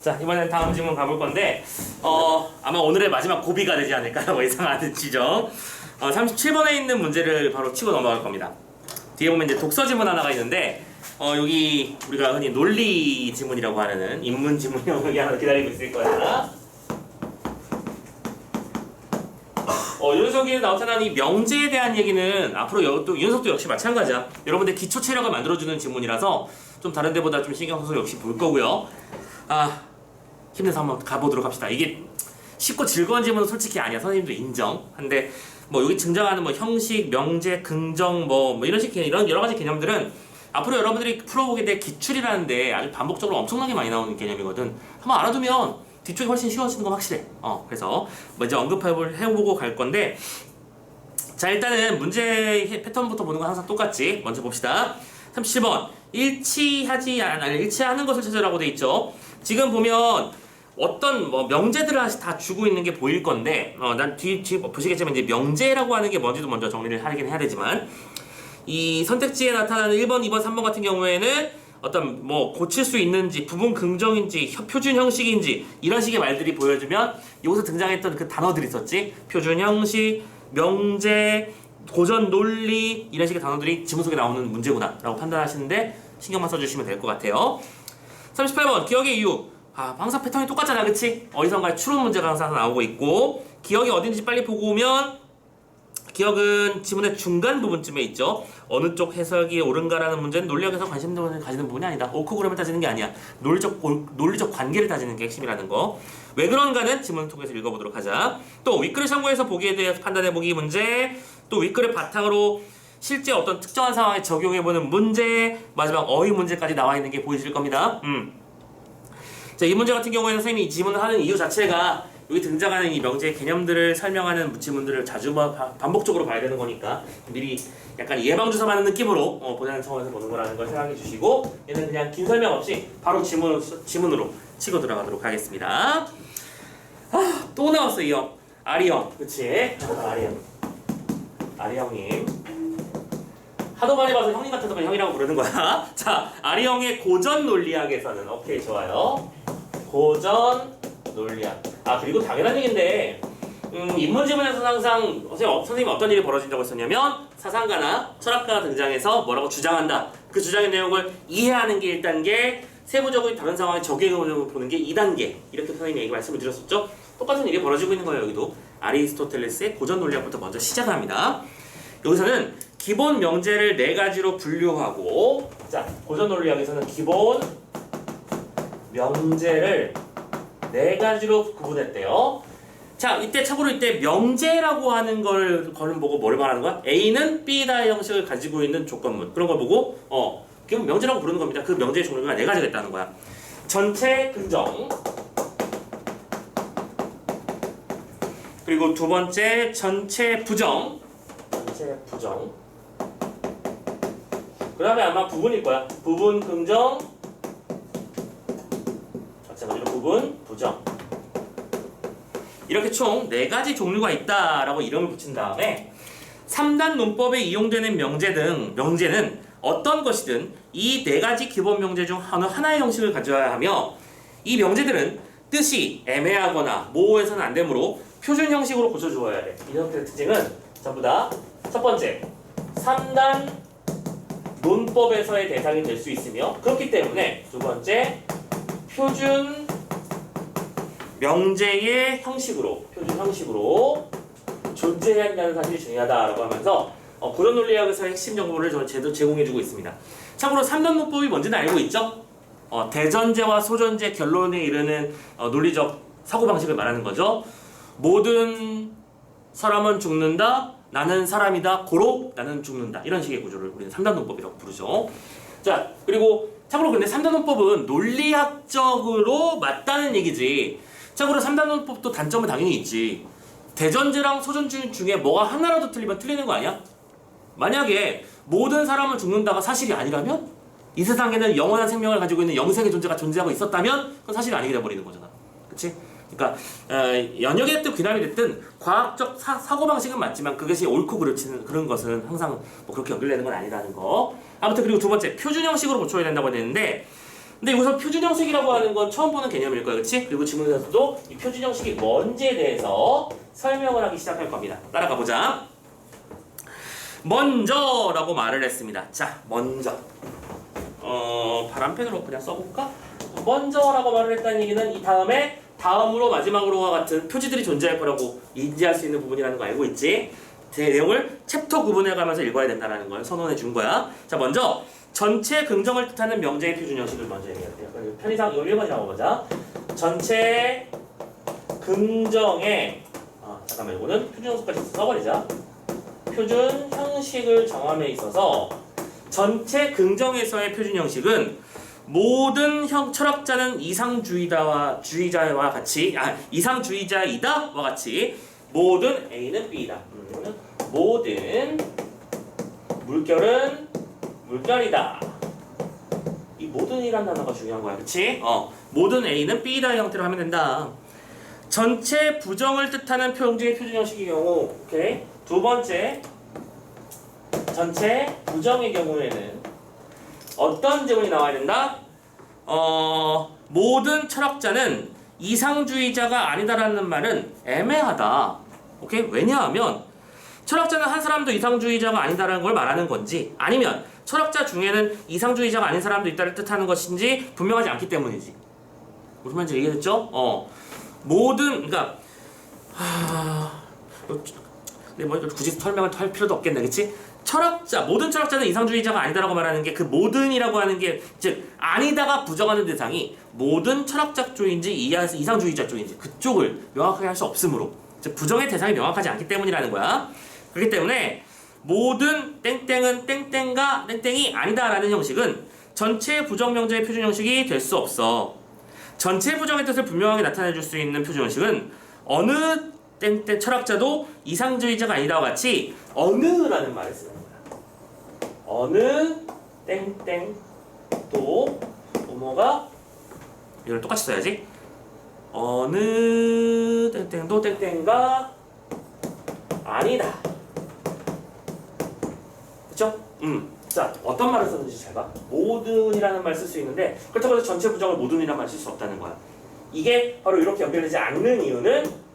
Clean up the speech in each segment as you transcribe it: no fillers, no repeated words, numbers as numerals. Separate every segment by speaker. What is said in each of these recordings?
Speaker 1: 자, 이번엔 다음 질문 가볼 건데 아마 오늘의 마지막 고비가 되지 않을까요? 뭐 예상하는 지점 37번에 있는 문제를 바로 치고 넘어갈 겁니다. 뒤에 보면 이제 독서 지문 하나가 있는데 여기 우리가 흔히 논리 지문이라고 하는 인문 지문이 여기 하나 기다리고 있을 거야. 이 녀석이 나타난 이 명제에 대한 얘기는 앞으로 또 이 녀석도 역시 마찬가지야. 여러분들 기초 체력을 만들어주는 지문이라서 좀 다른 데보다 좀 신경 써서 역시 볼 거고요. 힘내서 한번 가보도록 합시다. 이게 쉽고 즐거운 질문은 솔직히 아니야. 선생님도 인정한데 뭐 여기 등장하는 뭐 형식, 명제, 긍정 뭐 이런 식 이런 여러 가지 개념들은 앞으로 여러분들이 풀어보게 될 기출이라는데 아주 반복적으로 엄청나게 많이 나오는 개념이거든. 한번 알아두면 뒤쪽이 훨씬 쉬워지는 건 확실해. 그래서 먼저 해보고 갈 건데, 자 일단은 문제 패턴부터 보는 건 항상 똑같지. 먼저 봅시다. 37번 일치하는 것을 찾으라고 돼 있죠. 지금 보면 어떤 명제들을 다 주고 있는 게 보일 건데, 난 뒤 보시겠지만 이제 명제라고 하는 게 뭔지도 먼저 정리를 하긴 해야 되지만, 이 선택지에 나타나는 1번, 2번, 3번 같은 경우에는 어떤 고칠 수 있는지, 부분 긍정인지, 표준 형식인지 이런 식의 말들이 보여주면 여기서 등장했던 그 단어들이 있었지. 표준 형식, 명제, 고전 논리 이런 식의 단어들이 지문 속에 나오는 문제구나 라고 판단하시는데 신경만 써주시면 될 것 같아요. 38번 기억의 이유. 항상 패턴이 똑같잖아, 그치? 어디선가 추론 문제가 항상 나오고 있고, 기억이 어딘지 빨리 보고 오면 기억은 지문의 중간 부분쯤에 있죠. 어느 쪽 해석이 옳은가라는 문제는 논리학에서 관심 가지는 부분이 아니다. 옳고 그름을 따지는 게 아니야. 논리적 관계를 따지는 게 핵심이라는 거. 왜 그런가는 지문을 통해서 읽어보도록 하자. 또 윗글을 참고해서 보기에 대해서 판단해보기 문제, 또 윗글을 바탕으로 실제 어떤 특정한 상황에 적용해보는 문제, 마지막 어휘 문제까지 나와 있는 게 보이실 겁니다. 자, 이 문제 같은 경우에는 선생님이 이 지문을 하는 이유 자체가 여기 등장하는 이 명제의 개념들을 설명하는 지문들을 자주 반복적으로 봐야 되는 거니까 미리 약간 예방주사 맞는 느낌으로 보자는 차원에서 보는 거라는 걸 생각해 주시고, 얘는 그냥 긴 설명 없이 바로 지문으로 치고 들어가도록 하겠습니다. 또 나왔어 이 형. 아리 형. 그치? 아리 형님. 하도 많이 봐서 형님 같아서 그냥 형이라고 부르는 거야. 자, 아리 형의 고전 논리학에서는 오케이, 좋아요. 고전 논리학. 그리고 당연한 얘기인데 인문지문에서는 항상 선생님이 어떤 일이 벌어진다고 했었냐면, 사상가나 철학가가 등장해서 뭐라고 주장한다. 그 주장의 내용을 이해하는 게 1단계, 세부적으로 다른 상황에 적용을 보는 게 2단계, 이렇게 선생님이 말씀을 드렸었죠. 똑같은 일이 벌어지고 있는 거예요. 여기도 아리스토텔레스의 고전 논리학부터 먼저 시작을 합니다. 여기서는 기본 명제를 4가지로 분류하고, 자, 고전 논리학에서는 기본 명제를 4가지로 구분했대요. 자, 참고로 이때 명제라고 하는 거를 보고 뭘 말하는 거야? A는 B다의 형식을 가지고 있는 조건문, 그런 걸 보고 그럼 명제라고 부르는 겁니다. 그 명제의 종류가 4가지가 있다는 거야. 전체 긍정, 그리고 두 번째 전체 부정, 그 다음에 아마 부분일 거야. 부분 긍정, 마찬가지로 부분 부정. 이렇게 총 4가지 종류가 있다라고 이름을 붙인 다음에 3단 논법에 이용되는 명제는 어떤 것이든 이 4가지 기본 명제 중 하나의 형식을 가져야 하며, 이 명제들은 뜻이 애매하거나 모호해서는 안 되므로 표준 형식으로 고쳐주어야 돼. 이 형태의 특징은 전부 다 첫 번째, 3단 논법에서의 대상이 될 수 있으며, 그렇기 때문에 두 번째, 표준 명제의 표준 형식으로 존재해야 한다는 사실이 중요하다라고 하면서 고전 논리학에서의 핵심 정보를 저는 제공해주고 있습니다. 참고로 3단 논법이 뭔지는 알고 있죠? 대전제와 소전제 결론에 이르는 논리적 사고방식을 말하는 거죠. 모든 사람은 죽는다, 나는 사람이다, 고로 나는 죽는다, 이런 식의 구조를 우리는 3단 논법이라고 부르죠. 자, 그리고 참고로 근데 3단 논법은 논리학적으로 맞다는 얘기지, 참고로 3단 논법도 단점은 당연히 있지. 대전제랑 소전제 중에 뭐가 하나라도 틀리면 틀리는 거 아니야? 만약에 모든 사람은 죽는다가 사실이 아니라면, 이 세상에는 영원한 생명을 가지고 있는 영생의 존재가 존재하고 있었다면 그건 사실이 아니게 돼버리는 거잖아. 그치? 그러니까 연역이 됐든 귀남이 됐든 과학적 사고방식은 맞지만 그것이 옳고 그르지는 그런 것은 항상 그렇게 연결되는 건 아니라는 거. 아무튼 그리고 두 번째, 표준 형식으로 고쳐야 된다고 했는데, 근데 여기서 표준 형식이라고 하는 건 처음 보는 개념일 거야, 그렇지? 그리고 지문에서도 이 표준 형식이 뭔지에 대해서 설명을 하기 시작할 겁니다. 따라가 보자. 먼저라고 말을 했습니다. 자, 먼저. 파란펜으로 그냥 써볼까? 먼저라고 말을 했다는 얘기는 이 다음에 다음으로 마지막으로와 같은 표지들이 존재할 거라고 인지할 수 있는 부분이라는 거 알고 있지? 제 내용을 챕터 구분해 가면서 읽어야 된다는 걸 선언해 준 거야. 자, 먼저 전체 긍정을 뜻하는 명제의 표준 형식을 먼저 얘기해야 돼요. 편의상 이거 1번이라고 보자. 전체 긍정의 잠깐만 이거는 표준 형식까지 써버리자. 표준 형식을 정함에 있어서 전체 긍정에서의 표준 형식은 모든 철학자는 이상주의자와 같이 이상주의자이다와 같이 모든 A는 B이다. 모든 물결은 물결이다. 이 모든이란 단어가 중요한 거야, 그렇지? 모든 A는 B다 형태로 하면 된다. 전체 부정을 뜻하는 명제의 표준 형식의 경우, 오케이. 두 번째, 전체 부정의 경우에는 어떤 제문이 나와야 된다? 모든 철학자는 이상주의자가 아니다라는 말은 애매하다. 오케이? 왜냐하면 철학자는 한 사람도 이상주의자가 아니다라는 걸 말하는 건지 아니면 철학자 중에는 이상주의자가 아닌 사람도 있다를 뜻하는 것인지 분명하지 않기 때문이지. 무슨 말인지 이해됐죠? 그러니까 근데 뭐 굳이 설명을 할 필요도 없겠네, 그렇지? 모든 철학자는 이상주의자가 아니다라고 말하는 게 그 모든이라고 하는 게 즉 아니다가 부정하는 대상이 모든 철학자 쪽인지 이상주의자 쪽인지 그쪽을 명확하게 할 수 없으므로 즉 부정의 대상이 명확하지 않기 때문이라는 거야. 그렇기 때문에 모든 땡땡은 땡땡과 땡땡이 아니다라는 형식은 전체 부정 명제의 표준 형식이 될 수 없어. 전체 부정의 뜻을 분명하게 나타내 줄 수 있는 표준 형식은 어느 땡땡 철학자도 이상주의자가 아니다와 같이 어느라는 말을 쓰는 거야. 어느 땡땡도 뭐가 이걸 똑같이 써야지. 어느 땡땡도 땡땡가 아니다. 그쵸? 자, 어떤 말을 썼는지 잘 봐. 모든이라는 말을 쓸 수 있는데 그렇다고 해서 전체 부정을 모든이라는 말을 쓸 수 없다는 거야. 이게 바로 이렇게 연결되지 않는 이유는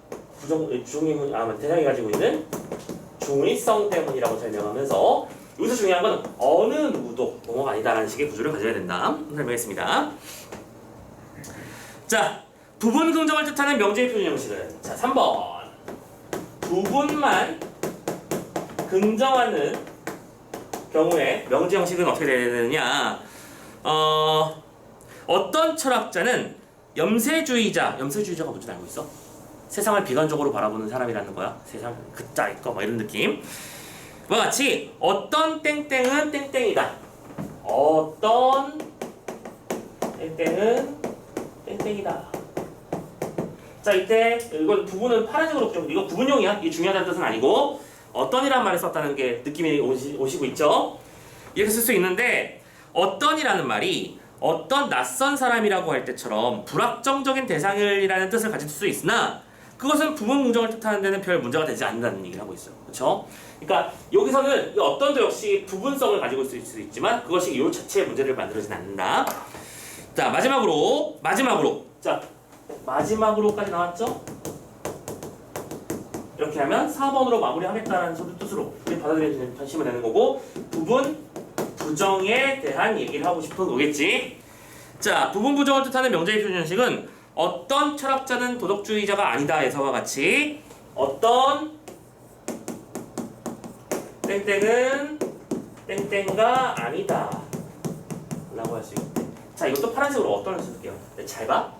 Speaker 1: 대상이 가지고 있는 중의성 때문이라고 설명하면서 여기서 중요한 건 어느 누구도 뭐가 아니다라는 식의 구조를 가져야 된다. 설명했습니다. 자, 부분 긍정을 뜻하는 명제의 표준 형식은 자, 3번 부분만 긍정하는 경우에 명제 형식은 어떻게 되느냐? 어떤 철학자는 염세주의자가 뭔지 알고 있어? 세상을 비관적으로 바라보는 사람이라는 거야. 세상 그짜 있고 뭐 이런 느낌. 와 같이 어떤 땡땡은 땡땡이다. 어떤 땡땡은 땡땡이다. 자, 이때 이건 부분은 파란색으로 좀 이거 구분용이야. 이게 중요하다는 뜻은 아니고 어떤이란 말을 썼다는 게 느낌이 오시고 있죠. 이렇게 쓸 수 있는데 어떤이라는 말이 어떤 낯선 사람이라고 할 때처럼 불확정적인 대상이라는 뜻을 가질 수 있으나 그것은 부분 긍정을 뜻하는 데는 별 문제가 되지 않는다는 얘기를 하고 있어요. 그렇죠? 그러니까 여기서는 이 어떤도 역시 부분성을 가지고 있을 수 있지만 그것이 이 자체의 문제를 만들어지진 않는다. 자, 마지막으로 자, 마지막으로까지 나왔죠? 이렇게 하면 4번으로 마무리하겠다는 뜻으로 받아들여지면 되는 거고 부분 부정에 대한 얘기를 하고 싶은 거겠지. 자, 부분 부정을 뜻하는 명제의 표준 형식은 어떤 철학자는 도덕주의자가 아니다에서와 같이 어떤 땡땡은 땡땡가 아니다 라고 할 수 있대. 자, 이것도 파란색으로 어떤을 쓸게요. 잘 봐.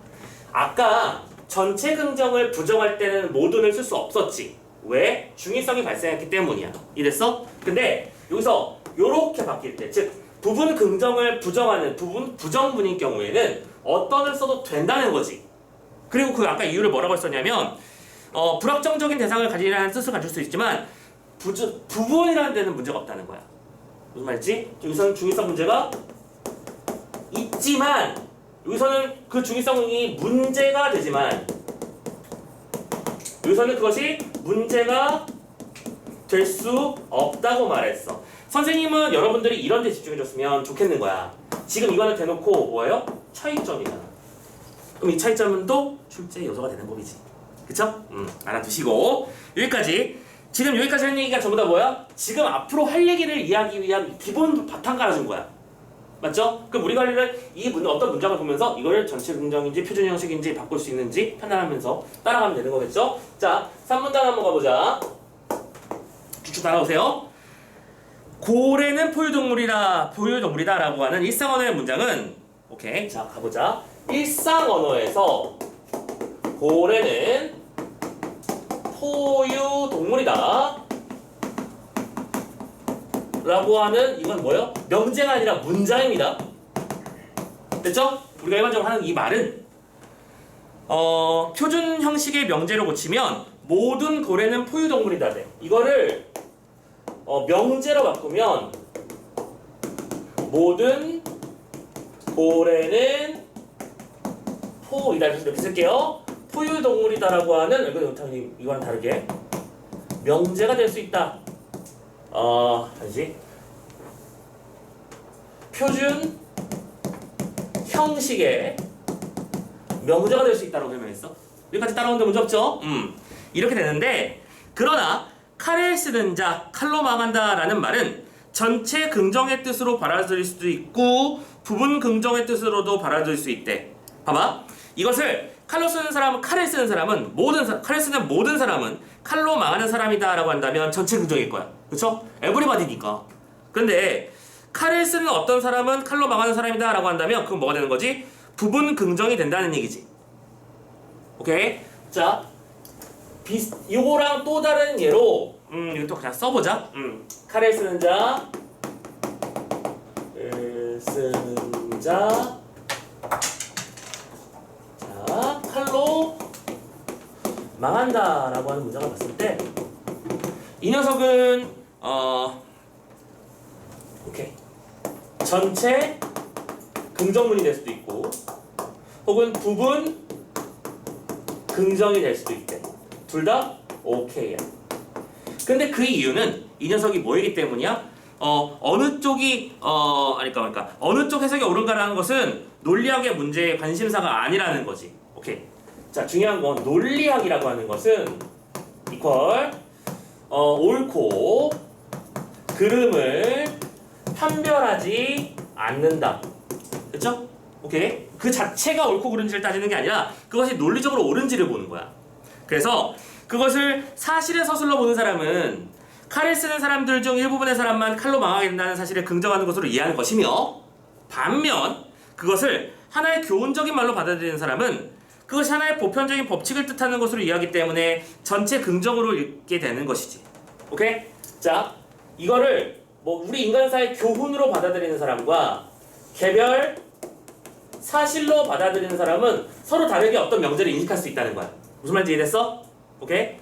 Speaker 1: 아까 전체 긍정을 부정할 때는 모든을 쓸 수 없었지. 왜? 중의성이 발생했기 때문이야. 이랬어? 근데 여기서 요렇게 바뀔 때, 즉 부분 긍정을 부정하는 부분 부정문인 경우에는 어떤을 써도 된다는 거지. 그리고 그 아까 이유를 뭐라고 했었냐면 불확정적인 대상을 가지라는 뜻을 가질 수 있지만 부분이라는 데는 문제가 없다는 거야. 무슨 말이지? 여기서는 중의성 문제가 있지만 여기서는 그 중의성이 문제가 되지만 여기서는 그것이 문제가 될 수 없다고 말했어. 선생님은 여러분들이 이런 데 집중해줬으면 좋겠는 거야. 지금 이거는 대놓고 뭐예요? 차이점이잖아. 그럼 이 차이점은 또 출제 요소가 되는 법이지. 그쵸? 알아두시고 여기까지. 지금 여기까지 한 얘기가 전부 다 뭐야? 지금 앞으로 할 얘기를 이해하기 위한 기본 바탕 깔아준 거야. 맞죠? 그럼 우리가 어떤 문장을 보면서 이거를 전체 긍정인지 표준 형식인지 바꿀 수 있는지 판단하면서 따라가면 되는 거겠죠? 자, 3문단 한번 가보자. 쭉쭉 따라오세요. 고래는 포유동물이다 라고 하는 일상 언어의 문장은 오케이. 자, 가보자. 일상 언어에서 고래는 포유동물이다 라고 하는 이건 뭐예요? 명제가 아니라 문장입니다. 됐죠? 우리가 일반적으로 하는 이 말은 표준 형식의 명제로 고치면 모든 고래는 포유동물이다 돼. 이거를 명제로 바꾸면 모든 고래는 포이다 이렇게 쓸게요. 포유동물이다라고 하는 이거랑 다르게 명제가 될 수 있다. 아니지. 표준 형식의 명제가 될 수 있다고 설명했어. 여기까지 따라오는데 문제 없죠? 이렇게 되는데, 그러나 칼을 쓰는 자, 칼로 망한다라는 말은 전체 긍정의 뜻으로 받아들일 수도 있고 부분 긍정의 뜻으로도 받아들일 수 있대. 봐봐. 이것을 칼로 쓰는 사람은, 칼을 쓰는 사람은 칼을 쓰는 모든 사람은 칼로 망하는 사람이다라고 한다면 전체 긍정일 거야. 그쵸? 에브리바디니까. 근데 칼을 쓰는 어떤 사람은 칼로 망하는 사람이다라고 한다면 그건 뭐가 되는 거지? 부분 긍정이 된다는 얘기지. 오케이? 자, 요거랑 또 다른 예로 이것도 그냥 써보자. 칼을 쓰는 자, 자, 칼로 망한다라고 하는 문장을 봤을 때 이 녀석은 오케이. 전체 긍정문이 될 수도 있고 혹은 부분 긍정이 될 수도 있대. 둘 다 오케이야. 근데 그 이유는 이 녀석이 뭐이기 때문이야? 어느 쪽이 어느 쪽 해석이 옳은가라는 것은 논리학의 문제의 관심사가 아니라는 거지. 오케이. 자, 중요한 건 논리학이라고 하는 것은 이퀄 옳고 그름을 판별하지 않는다. 그쵸? 오케이. 그 자체가 옳고 그른지를 따지는 게 아니라 그것이 논리적으로 옳은지를 보는 거야. 그래서 그것을 사실의 서술로 보는 사람은 칼을 쓰는 사람들 중 일부분의 사람만 칼로 망하게 된다는 사실을 긍정하는 것으로 이해하는 것이며, 반면 그것을 하나의 교훈적인 말로 받아들이는 사람은 그것이 하나의 보편적인 법칙을 뜻하는 것으로 이해하기 때문에 전체 긍정으로 읽게 되는 것이지. 오케이? 자, 이거를 우리 인간사의 교훈으로 받아들이는 사람과 개별 사실로 받아들이는 사람은 서로 다르게 어떤 명제를 인식할 수 있다는 거야. 무슨 말인지 이해됐어? 오케이?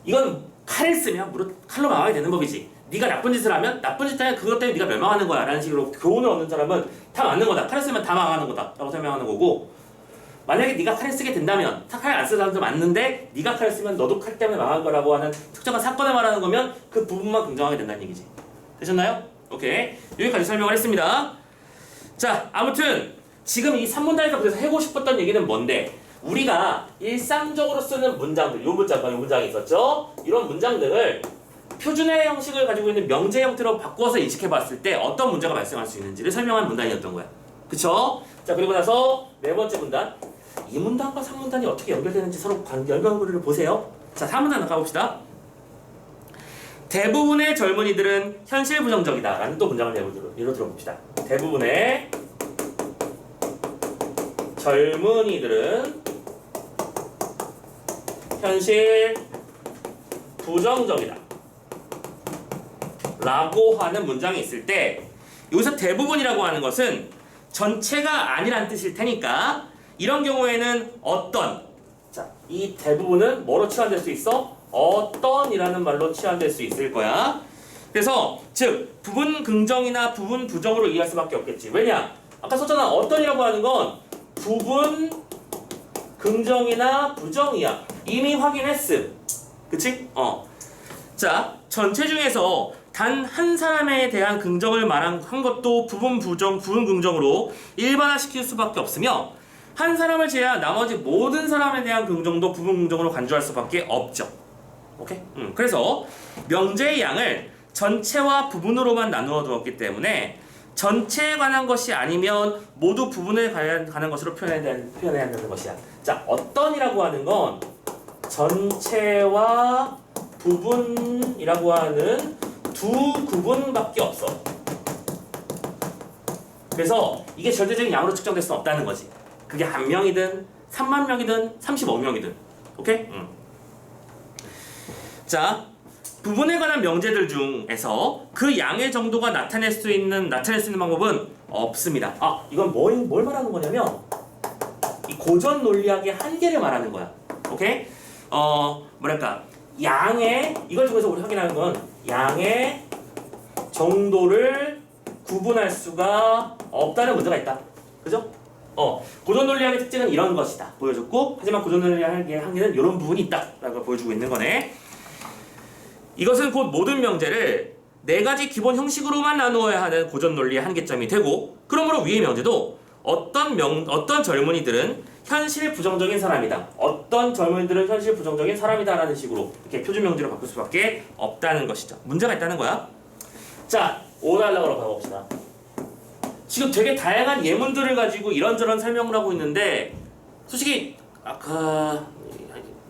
Speaker 1: 이건 칼을 쓰면 무릇 칼로 망하게 되는 법이지. 네가 나쁜 짓을 하면 나쁜 짓 하면 그것 때문에 네가 멸망하는 거야 라는 식으로 교훈을 얻는 사람은 다 맞는 거다. 칼을 쓰면 다 망하는 거다 라고 설명하는 거고, 만약에 네가 칼을 쓰게 된다면 칼을 안 쓰는 사람도 맞는데 네가 칼을 쓰면 너도 칼 때문에 망한 거라고 하는 특정한 사건을 말하는 거면 그 부분만 긍정하게 된다는 얘기지. 되셨나요? 오케이. 여기까지 설명을 했습니다. 자, 아무튼 지금 이 3문단에서 그래서 하고 싶었던 얘기는 뭔데, 우리가 일상적으로 쓰는 문장들, 요 문장이 있었죠? 이런 문장들을 표준의 형식을 가지고 있는 명제 형태로 바꿔서 인식해 봤을 때 어떤 문제가 발생할 수 있는지를 설명한 문단이었던 거야. 그쵸? 자, 그리고 나서 네 번째 문단. 이 문단과 3문단이 어떻게 연결되는지 서로 연결고리를 보세요. 자, 3문단 가봅시다. 대부분의 젊은이들은 현실 부정적이다 라는 또 문장을 예로 들어봅시다. 대부분의 젊은이들은 현실 부정적이다 라고 하는 문장이 있을 때, 여기서 대부분이라고 하는 것은 전체가 아니란 뜻일 테니까 이런 경우에는 자, 이 대부분은 뭐로 치환될 수 있어? 어떤이라는 말로 치환될 수 있을 거야. 그래서 즉 부분 긍정이나 부분 부정으로 이해할 수밖에 없겠지. 왜냐? 아까 썼잖아. 어떤이라고 하는 건 부분 긍정이나 부정이야. 이미 확인했음. 그치? 자, 전체 중에서 단 한 사람에 대한 긍정을 말한 것도 부분 부정, 부분 긍정으로 일반화시킬 수밖에 없으며 한 사람을 제외한 나머지 모든 사람에 대한 긍정도 부분 긍정으로 간주할 수밖에 없죠. 오케이? 그래서 명제의 양을 전체와 부분으로만 나누어 두었기 때문에 전체에 관한 것이 아니면 모두 부분에 관한 것으로 표현해야 한다는 것이야. 자, 어떤이라고 하는 건 전체와 부분이라고 하는 두 구분밖에 없어. 그래서 이게 절대적인 양으로 측정될 수는 없다는 거지. 그게 1명이든 3만 명이든 35명이든. 오케이? 자, 부분에 관한 명제들 중에서 그 양의 정도가 나타낼 수 있는 방법은 없습니다. 아, 이건 뭘 말하는 거냐면 이 고전 논리학의 한계를 말하는 거야. 오케이? 뭐랄까, 이걸 통해서 우리 확인하는 건 양의 정도를 구분할 수가 없다는 문제가 있다. 그죠? 고전 논리학의 특징은 이런 것이다 보여줬고, 하지만 고전 논리학의 한계는 이런 부분이 있다라고 보여주고 있는 거네. 이것은 곧 모든 명제를 4가지 기본 형식으로만 나누어야 하는 고전 논리의 한계점이 되고, 그러므로 위의 명제도 어떤 젊은이들은 현실 부정적인 사람이다, 어떤 젊은이들은 현실 부정적인 사람이다 라는 식으로 이렇게 표준 명제로 바꿀 수밖에 없다는 것이죠. 문제가 있다는 거야. 자, 5달러로 가봅시다. 지금 되게 다양한 예문들을 가지고 이런저런 설명을 하고 있는데, 솔직히 아까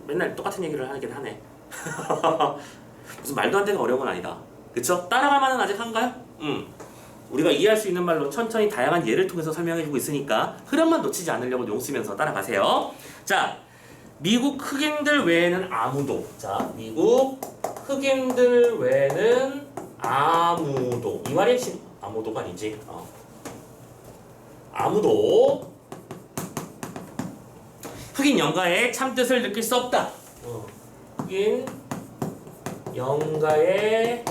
Speaker 1: 맨날 똑같은 얘기를 하긴 하네. 무슨 말도 안 되는 어려운 건 아니다. 그쵸? 따라갈 만은 아직 한가요? 우리가 이해할 수 있는 말로 천천히 다양한 예를 통해서 설명해주고 있으니까 흐름만 놓치지 않으려고 용 쓰면서 따라가세요. 자, 미국 흑인들 외에는 아무도. 자, 미국 흑인들 외에는 아무도. 이 말이 아무도가 아니지. 아무도 흑인 영가의 참뜻을 느낄 수 없다. 흑인 영가의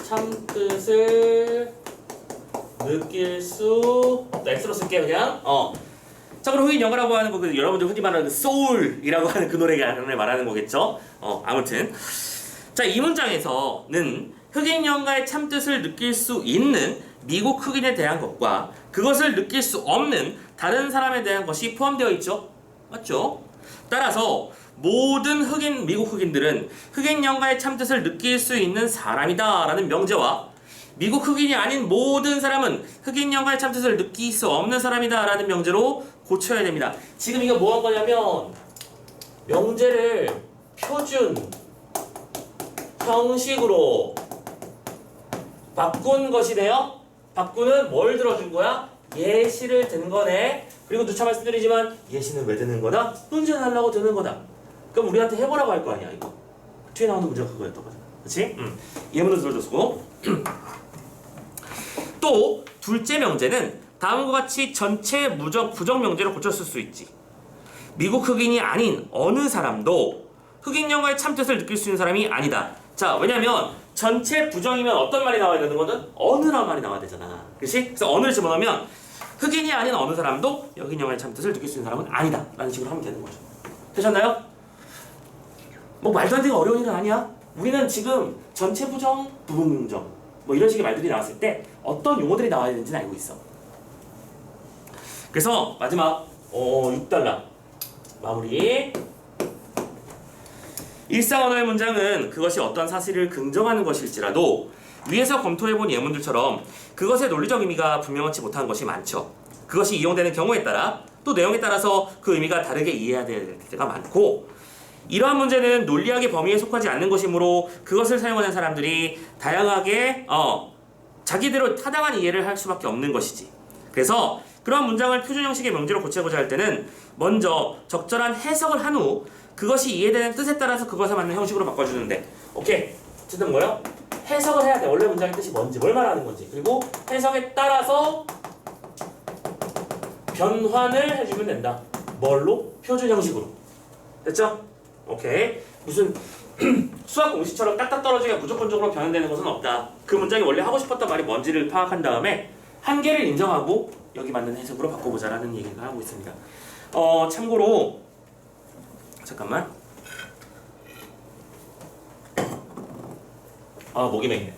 Speaker 1: 참뜻을 느낄 수 없다. X로 쓸게요, 그냥. 자, 그럼 흑인 영가라고 하는 거, 여러분들 흔히 말하는 소울이라고 하는 그 노래가 말하는 거겠죠? 아무튼. 자, 이 문장에서는 흑인 영가의 참뜻을 느낄 수 있는 미국 흑인에 대한 것과 그것을 느낄 수 없는 다른 사람에 대한 것이 포함되어 있죠? 맞죠? 따라서 모든 미국 흑인들은 흑인 영가의 참뜻을 느낄 수 있는 사람이다 라는 명제와 미국 흑인이 아닌 모든 사람은 흑인 영가의 참뜻을 느낄 수 없는 사람이다 라는 명제로 고쳐야 됩니다. 지금 이거 뭐 한 거냐면 명제를 표준 형식으로 바꾼 것이네요. 바꾸는 뭘 들어준 거야? 예시를 든 거네. 그리고 누차 말씀드리지만 예시는 왜 드는 거다? 문제 달라고 드는 거다. 그럼 우리한테 해보라고 할 거 아니야, 이거. 뒤에 나오는 문제가 그거였던 거잖아. 그치? 예문을 들어줬고. 또 둘째 명제는 다음과 같이 전체 부정 명제로 고쳤을 수 있지. 미국 흑인이 아닌 어느 사람도 흑인 영가의 참뜻을 느낄 수 있는 사람이 아니다. 자, 왜냐면 전체 부정이면 어떤 말이 나와야 되는 거든? 어느라는 말이 나와야 되잖아. 그치? 그래서 어느를 집어넣으면 흑인이 아닌 어느 사람도 흑인 영가의 참뜻을 느낄 수 있는 사람은 아니다 라는 식으로 하면 되는 거죠. 되셨나요? 뭐 말도 안 되는 어려운 일은 아니야. 우리는 지금 전체 부정, 부분 긍정 뭐 이런 식의 말들이 나왔을 때 어떤 용어들이 나와야 되는지는 알고 있어. 그래서 마지막 6달러 마무리. 일상 언어의 문장은 그것이 어떤 사실을 긍정하는 것일지라도 위에서 검토해본 예문들처럼 그것의 논리적 의미가 분명하지 못한 것이 많죠. 그것이 이용되는 경우에 따라 또 내용에 따라서 그 의미가 다르게 이해해야 될 때가 많고, 이러한 문제는 논리학의 범위에 속하지 않는 것이므로 그것을 사용하는 사람들이 다양하게 자기대로 타당한 이해를 할 수밖에 없는 것이지. 그래서 그러한 문장을 표준 형식의 명제로 고치고자 할 때는 먼저 적절한 해석을 한 후 그것이 이해되는 뜻에 따라서 그것에 맞는 형식으로 바꿔주는데, 오케이. 어쨌든 뭐요? 해석을 해야 돼. 원래 문장의 뜻이 뭔지, 뭘 말하는 건지. 그리고 해석에 따라서 변환을 해주면 된다. 뭘로? 표준 형식으로. 됐죠? 오케이. 무슨 수학 공식처럼 딱딱 떨어지게 무조건적으로 변환되는 것은 없다. 그 문장이 원래 하고 싶었던 말이 뭔지를 파악한 다음에 한계를 인정하고 여기 맞는 해석으로 바꿔보자라는 얘기를 하고 있습니다. 참고로 잠깐만. 목이 맹네.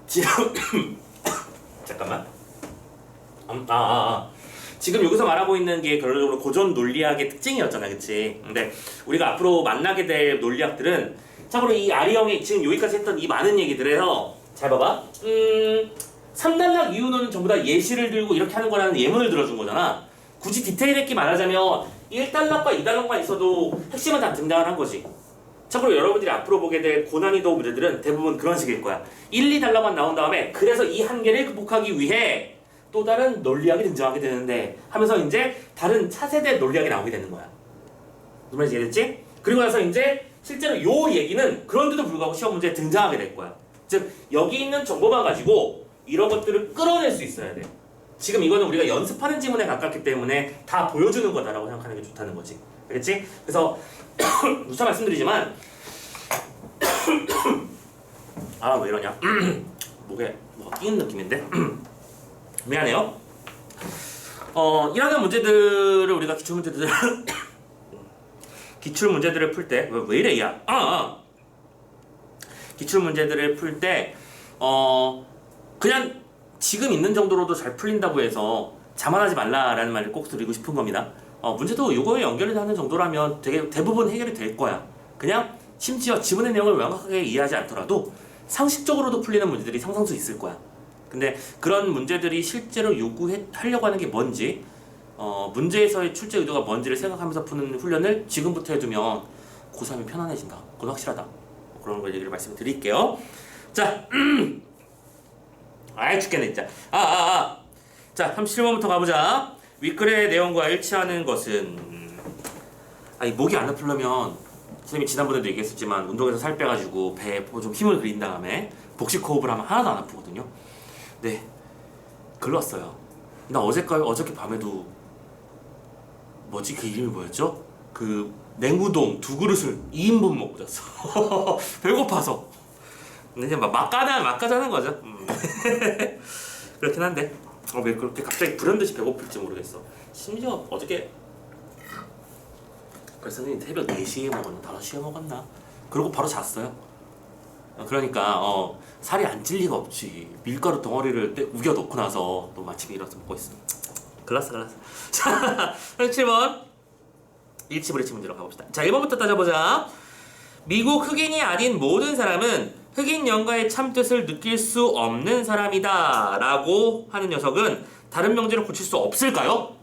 Speaker 1: 지금 잠깐만. 지금 여기서 말하고 있는 게 결론적으로 고전 논리학의 특징이었잖아, 그치? 근데 우리가 앞으로 만나게 될 논리학들은 참고로 이 아리형이 지금 여기까지 했던 이 많은 얘기들에서 잘 봐봐. 3단락 이유는 전부 다 예시를 들고 이렇게 하는 거라는 예문을 들어준 거잖아. 굳이 디테일 있게 말하자면 1단락과 2단락만 있어도 핵심은 다 등장을 한 거지. 참고로 여러분들이 앞으로 보게 될 고난이도 문제들은 대부분 그런 식일 거야. 1, 2단락만 나온 다음에 그래서 이 한계를 극복하기 위해 또 다른 논리학이 등장하게 되는데 하면서 이제 다른 차세대 논리학이 나오게 되는 거야. 무슨 말인지 이해됐지? 그리고 나서 이제 실제로 요 얘기는 그런데도 불구하고 시험 문제에 등장하게 될 거야. 즉 여기 있는 정보만 가지고 이런 것들을 끌어낼 수 있어야 돼. 지금 이거는 우리가 연습하는 지문에 가깝기 때문에 다 보여주는 거다라고 생각하는 게 좋다는 거지. 알겠지? 그래서 누차 말씀드리지만 아 왜 이러냐 목에 뭐가 끼는 느낌인데 미안해요. 1학년 문제들을 우리가 기출 문제들을 풀 때 왜 이래 야? 기출 문제들을 풀 때 그냥 지금 있는 정도로도 잘 풀린다고 해서 자만하지 말라라는 말을 꼭 드리고 싶은 겁니다. 문제도 이거에 연결이 되는 정도라면 되게 대부분 해결이 될 거야. 그냥 심지어 지문의 내용을 명확하게 이해하지 않더라도 상식적으로도 풀리는 문제들이 상상수 있을 거야. 근데 그런 문제들이 실제로 요구하려고 하는 게 뭔지 문제에서의 출제 의도가 뭔지를 생각하면서 푸는 훈련을 지금부터 해두면 고3이 편안해진다. 그건 확실하다. 그런 걸 얘기를 말씀을 드릴게요. 자, 아이 죽겠네 진짜. 자, 37번부터 가보자. 윗글의 내용과 일치하는 것은 이 목이 안 아프려면 선생님이 지난번에도 얘기했었지만 운동에서 살 빼가지고 배에 좀 힘을 그린 다음에 복식 호흡을 하면 하나도 안 아프거든요. 네, 글렀어요. 나 어저께 밤에도 뭐지 그 이름이 뭐였죠? 그 냉우동 2그릇을 2인분 먹고 잤어. 배고파서. 근데 이제 막 까자는 거죠. 그렇긴 한데 왜 그렇게 갑자기 불현듯이 배고플지 모르겠어. 심지어 어저께 그래서 선생님 새벽 4시에 먹었나 5시에 먹었나 그러고 바로 잤어요. 그러니까 살이 안 찔 리가 없지. 밀가루 덩어리를 우겨 넣고 나서 또 마침 일어나서 먹고 있어. 글렀어. 자, 37번 일치불일치 문제로 가봅시다. 자, 1번부터 따져보자. 미국 흑인이 아닌 모든 사람은 흑인 영가의 참뜻을 느낄 수 없는 사람이다 라고 하는 녀석은 다른 명제로 고칠 수 없을까요?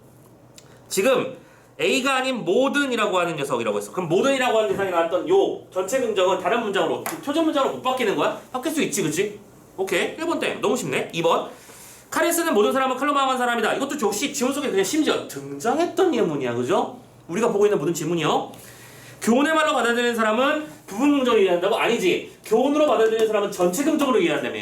Speaker 1: 지금 A가 아닌 모든이라고 하는 녀석이라고 했어. 그럼 모든이라고 하는 대상이 나왔던 요 전체 긍정은 다른 문장으로 표준 문장으로 못 바뀌는 거야? 바뀔 수 있지, 그치? 오케이. 1번 땡. 너무 쉽네. 2번 칼을 쓰는 모든 사람은 칼로 망한 사람이다. 이것도 역시 지문 속에 그냥 심지어 등장했던 예문이야, 그죠? 우리가 보고 있는 모든 지문이요. 교훈의 말로 받아들이는 사람은 부분 긍정을 이해한다고? 아니지. 교훈으로 받아들이는 사람은 전체 긍정으로 이해한다며.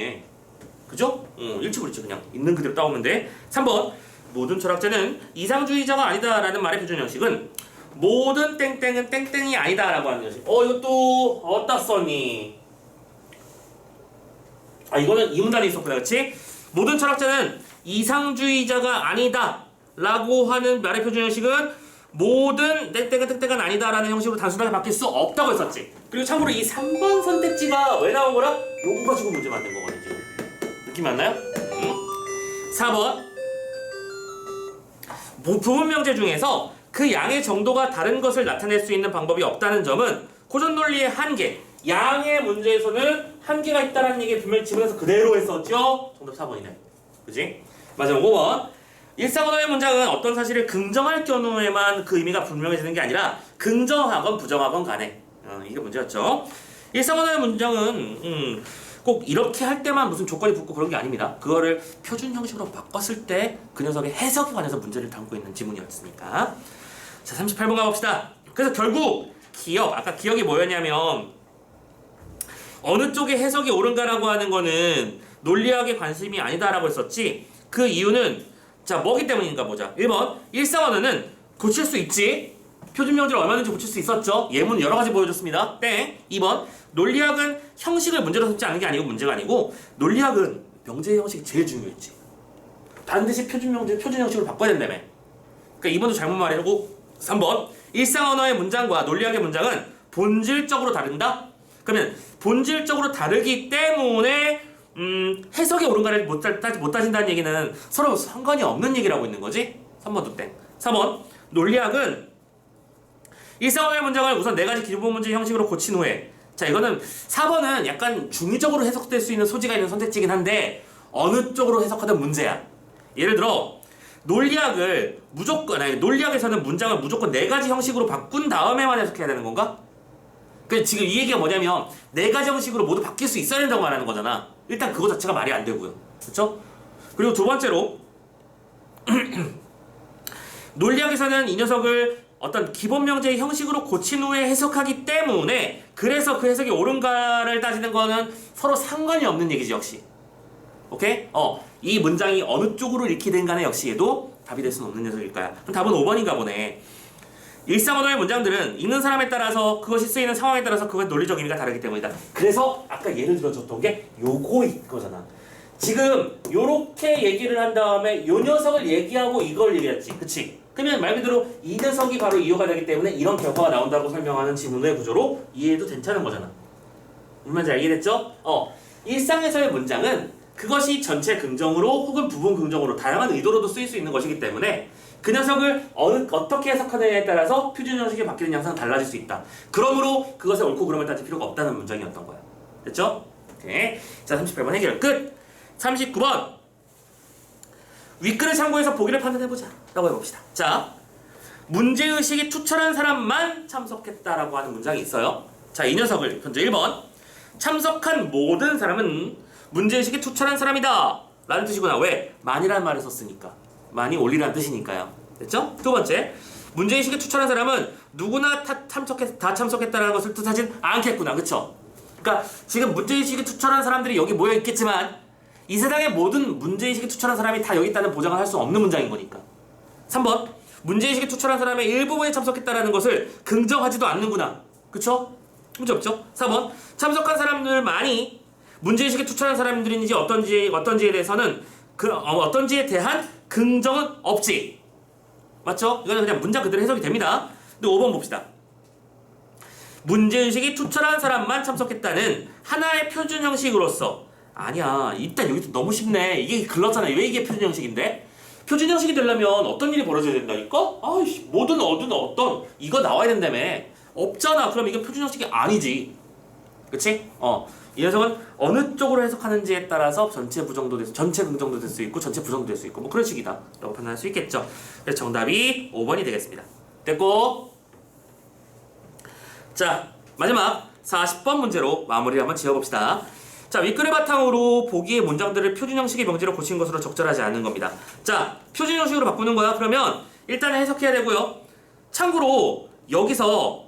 Speaker 1: 그죠? 일치불일치 그냥 있는 그대로 따오면 돼. 3번 모든 철학자는 이상주의자가 아니다 라는 말의 표준 형식은 모든 땡땡은 땡땡이 아니다 라고 하는 형식. 이것도 어디다 썼니? 이거는 이 문단에 있었구나, 그렇지? 모든 철학자는 이상주의자가 아니다 라고 하는 말의 표준 형식은 모든 땡땡은 땡땡은 아니다 라는 형식으로 단순하게 바뀔 수 없다고 했었지. 그리고 참고로 이 3번 선택지가 왜 나온 거라? 요거 가지고 문제 만든 거거든 지금. 느낌 맞나요? 4번 부분 명제 중에서 그 양의 정도가 다른 것을 나타낼 수 있는 방법이 없다는 점은 고전 논리의 한계. 양의 문제에서는 한계가 있다는 얘기 분명히 지문에서 그대로 했었죠? 정답 4번이네. 그지? 마지막 5번. 일상언어의 문장은 어떤 사실을 긍정할 경우에만 그 의미가 분명해지는 게 아니라 긍정하건 부정하건 간에 이게 문제였죠. 일상언어의 문장은 꼭 이렇게 할 때만 무슨 조건이 붙고 그런 게 아닙니다. 그거를 표준 형식으로 바꿨을 때 그 녀석의 해석에 관해서 문제를 담고 있는 지문이었으니까. 자, 38번 가봅시다. 그래서 결국 아까 기억이 뭐였냐면 어느 쪽의 해석이 옳은가라고 하는 거는 논리학의 관심이 아니다라고 했었지. 그 이유는 자, 뭐기 때문인가 보자. 1번 일상언어는 고칠 수 있지. 표준 명제를 얼마든지 고칠 수 있었죠. 예문 여러 가지 보여줬습니다. 땡. 2번 논리학은 형식을 문제로 삼지 않은 게 아니고 문제가 아니고 논리학은 명제의 형식이 제일 중요했지. 반드시 표준 형식으로 바꿔야 된다며. 그러니까 2번도 잘못 말해주고 3번 일상언어의 문장과 논리학의 문장은 본질적으로 다른다. 그러면 본질적으로 다르기 때문에 해석이 옳은가를 못 따진다는 얘기는 서로 상관이 없는 얘기를 하고 있는 거지. 3번도 땡. 4번 논리학은 일상어의 문장을 우선 4가지 기본 문제 형식으로 고친 후에, 자 이거는 4번은 약간 중의적으로 해석될 수 있는 소지가 있는 선택지긴 한데 어느 쪽으로 해석하든 문제야. 예를 들어 논리학을 무조건, 아니 논리학에서는 문장을 무조건 4가지 형식으로 바꾼 다음에만 해석해야 되는 건가? 그 지금 이 얘기가 뭐냐면 4가지 형식으로 모두 바뀔 수 있어야 된다고 말하는 거잖아. 일단 그거 자체가 말이 안 되고요. 그렇죠? 그리고 두 번째로 논리학에서는 이 녀석을 어떤 기본 명제의 형식으로 고친 후에 해석하기 때문에, 그래서 그 해석이 옳은가를 따지는 거는 서로 상관이 없는 얘기지 역시. 오케이? 이 문장이 어느 쪽으로 읽히든 간에 역시 얘도 답이 될 수는 없는 녀석일 거야. 그럼 답은 5번인가 보네. 일상 언어의 문장들은 읽는 사람에 따라서, 그것이 쓰이는 상황에 따라서 그것의 논리적 의미가 다르기 때문이다. 그래서 아까 예를 들어줬던 게 요거인 거잖아. 지금 요렇게 얘기를 한 다음에 요 녀석을 얘기하고 이걸 얘기했지. 그치? 그러면 말 그대로 이 녀석이 바로 이유가 되기 때문에 이런 결과가 나온다고 설명하는 지문의 구조로 이해해도 괜찮은 거잖아. 무슨 말인지 알겠죠? 일상에서의 문장은 그것이 전체 긍정으로 혹은 부분 긍정으로 다양한 의도로도 쓰일 수 있는 것이기 때문에 그 녀석을 어떻게 해석하느냐에 따라서 표준 형식이 바뀌는 양상은 달라질 수 있다. 그러므로 그것의 옳고 그름을 따질 필요가 없다는 문장이었던 거야. 됐죠? 오케이. 자, 38번 해결 끝. 39번 윗글을 참고해서 보기를 판단해보자 라고 해봅시다. 자, 문제의식이 투철한 사람만 참석했다라고 하는 문장이 있어요. 자, 이 녀석을 먼저 1번 참석한 모든 사람은 문제의식이 투철한 사람이다 라는 뜻이구나. 왜? 만이라는 말을 썼으니까. 만이 올리라는 뜻이니까요. 됐죠? 두 번째, 문제의식이 투철한 사람은 누구나 다 참석했다라는 것을 뜻하진 않겠구나. 그쵸? 그러니까 지금 문제의식이 투철한 사람들이 여기 모여 있겠지만 이 세상의 모든 문제의식이 투철한 사람이 다 여기 있다는 보장을 할 수 없는 문장인 거니까. 3번, 문제의식이 투철한 사람의 일부분이 참석했다라는 것을 긍정하지도 않는구나. 그쵸? 문제 없죠? 4번, 참석한 사람들만이 문제의식이 투철한 사람들인지 어떤지에 대해서는 어떤지에 대한 긍정은 없지. 맞죠? 이거는 그냥 문장 그대로 해석이 됩니다. 근데 5번 봅시다. 문제의식이 투철한 사람만 참석했다는 하나의 표준 형식으로서, 아니야, 일단 여기도 너무 쉽네. 이게 글렀잖아. 왜 이게 표준 형식인데? 표준 형식이 되려면 어떤 일이 벌어져야 된다니까? 아이씨, 뭐든 어떤 이거 나와야 된다며. 없잖아. 그럼 이게 표준 형식이 아니지. 그치? 이 녀석은 어느 쪽으로 해석하는지에 따라서 전체 긍정도 될 수 있고 전체 부정도 될 수 있고 뭐 그런 식이다 라고 판단할 수 있겠죠. 그래서 정답이 5번이 되겠습니다. 됐고, 자 마지막 40번 문제로 마무리를 한번 지어봅시다. 자, 윗글을 바탕으로 보기의 문장들을 표준 형식의 명제로 고친 것으로 적절하지 않은 겁니다. 자, 표준 형식으로 바꾸는 거야. 그러면 일단 해석해야 되고요. 참고로 여기서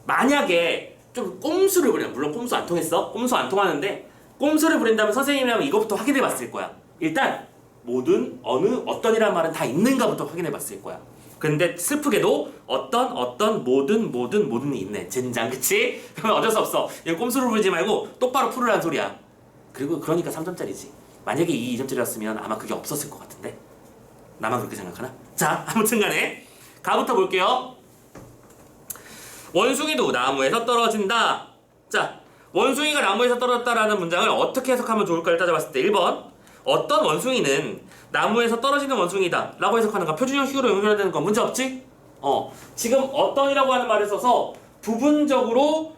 Speaker 1: 만약에 좀 꼼수를 부리면, 물론 꼼수 안 통했어? 꼼수 안 통하는데 꼼수를 부린다면 선생님이라면 이것부터 확인해 봤을 거야. 일단 모든, 어떤이라는 말은 다 있는가부터 확인해 봤을 거야. 근데 슬프게도 어떤 모든이 있네. 젠장. 그치? 그러면 어쩔 수 없어. 이거 꼼수를 부리지 말고 똑바로 풀으라는 소리야. 그러니까 3점짜리지. 만약에 2점짜리였으면 아마 그게 없었을 것 같은데 나만 그렇게 생각하나? 자, 아무튼 간에 가부터 볼게요. 원숭이도 나무에서 떨어진다. 자, 원숭이가 나무에서 떨어졌다라는 문장을 어떻게 해석하면 좋을까를 따져봤을 때 1번, 어떤 원숭이는 나무에서 떨어지는 원숭이다 라고 해석하는가. 표준 형식으로 연결되는 건 문제 없지? 지금 어떤이라고 하는 말을 써서 부분적으로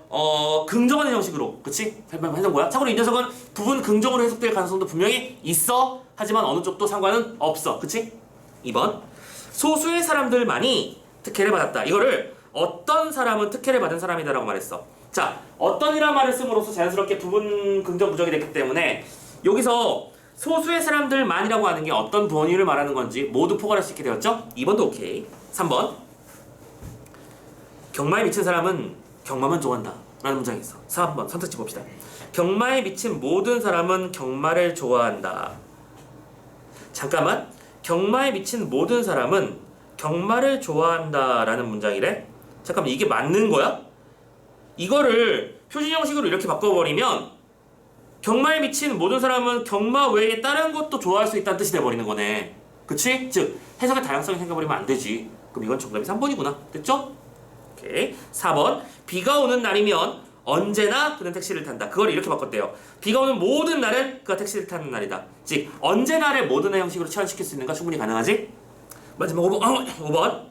Speaker 1: 긍정하는 형식으로, 그치? 설명해준 거야. 참고로 이 녀석은 부분 긍정으로 해석될 가능성도 분명히 있어. 하지만 어느 쪽도 상관은 없어. 그치? 2번, 소수의 사람들만이 특혜를 받았다. 이거를 어떤 사람은 특혜를 받은 사람이다 라고 말했어. 자, 어떤이라는 말을 씀으로써 자연스럽게 부분 긍정 부정이 됐기 때문에 여기서 소수의 사람들만이라고 하는 게 어떤 범위를 말하는 건지 모두 포괄할 수 있게 되었죠? 2번도 오케이. 3번, 경마에 미친 사람은 경마만 좋아한다 라는 문장이 있어. 4번 선택지 봅시다. 경마에 미친 모든 사람은 경마를 좋아한다. 잠깐만, 경마에 미친 모든 사람은 경마를 좋아한다 라는 문장이래? 잠깐만, 이게 맞는 거야? 이거를 표준 형식으로 이렇게 바꿔버리면 경마에 미친 모든 사람은 경마 외에 다른 것도 좋아할 수 있다는 뜻이 돼버리는 거네. 그치? 즉 해석의 다양성이 생겨버리면 안 되지. 그럼 이건 정답이 3번이구나. 됐죠? 오케이. 4번, 비가 오는 날이면 언제나 그는 택시를 탄다. 그걸 이렇게 바꿨대요. 비가 오는 모든 날은 그가 택시를 타는 날이다. 즉 언제나를 모든의 형식으로 치환시킬 수 있는가? 충분히 가능하지? 마지막 5번.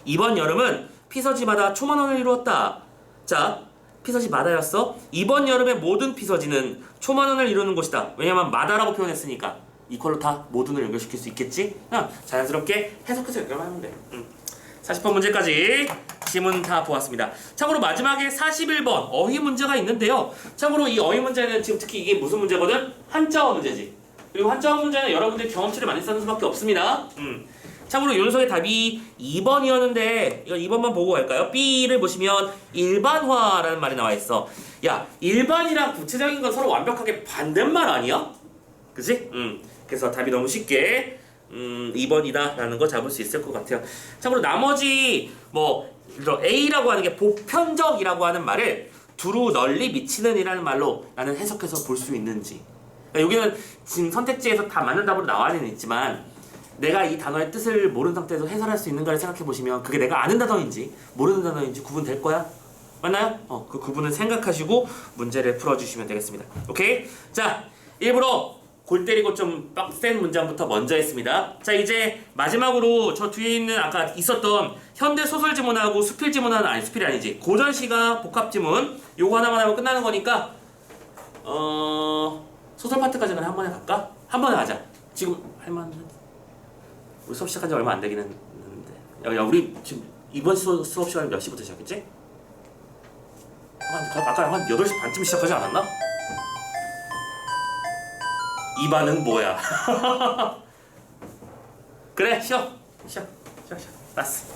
Speaker 1: 이번 여름은 피서지마다 초만원을 이루었다. 자, 피서지마다였어. 이번 여름의 모든 피서지는 초만원을 이루는 곳이다. 왜냐면 마다라고 표현했으니까 이퀄로 다 모든을 연결시킬 수 있겠지? 자연스럽게 해석해서 연결하면 돼. 40번 문제까지 지문 다 보았습니다. 참고로 마지막에 41번 어휘 문제가 있는데요. 참고로 이 어휘 문제는 지금 특히 이게 무슨 문제거든? 한자어 문제지. 그리고 한자어 문제는 여러분들 경험치를 많이 쌓는 수밖에 없습니다. 참고로 윤석의 답이 2번이었는데 이거 2번만 보고 갈까요? B를 보시면 일반화라는 말이 나와 있어. 야, 일반이랑 구체적인 건 서로 완벽하게 반대말 아니야? 그치? 그래서 답이 너무 쉽게 2번이다 라는 거 잡을 수 있을 것 같아요. 참고로 나머지 뭐 A라고 하는 게 보편적이라고 하는 말을 두루 널리 미치는 이라는 말로 나는 해석해서 볼 수 있는지. 그러니까 여기는 지금 선택지에서 다 맞는 답으로 나와는 있지만 내가 이 단어의 뜻을 모르는 상태에서 해설할 수 있는가를 생각해 보시면 그게 내가 아는 단어인지 모르는 단어인지 구분될 거야. 맞나요? 그 구분을 생각하시고 문제를 풀어주시면 되겠습니다. 오케이? 자, 일부러 골 때리고 좀 빡센 문장부터 먼저 했습니다. 자, 이제 마지막으로 저 뒤에 있는 아까 있었던 현대 소설 지문하고 수필 지문하는, 아니 수필이 아니지, 고전시가 복합 지문 요거 하나만 하면 끝나는 거니까 소설 파트까지는 한 번에 갈까? 한 번에 하자. 지금 할만한, 우리 수업 시작한 지 얼마 안 되긴 했는데. 야, 우리 지금 이번 수업 시간이 몇 시부터 시작했지? 아까 한 8시 반쯤 시작하지 않았나? 이 반응 뭐야? 그래, 쉬어. 알았어.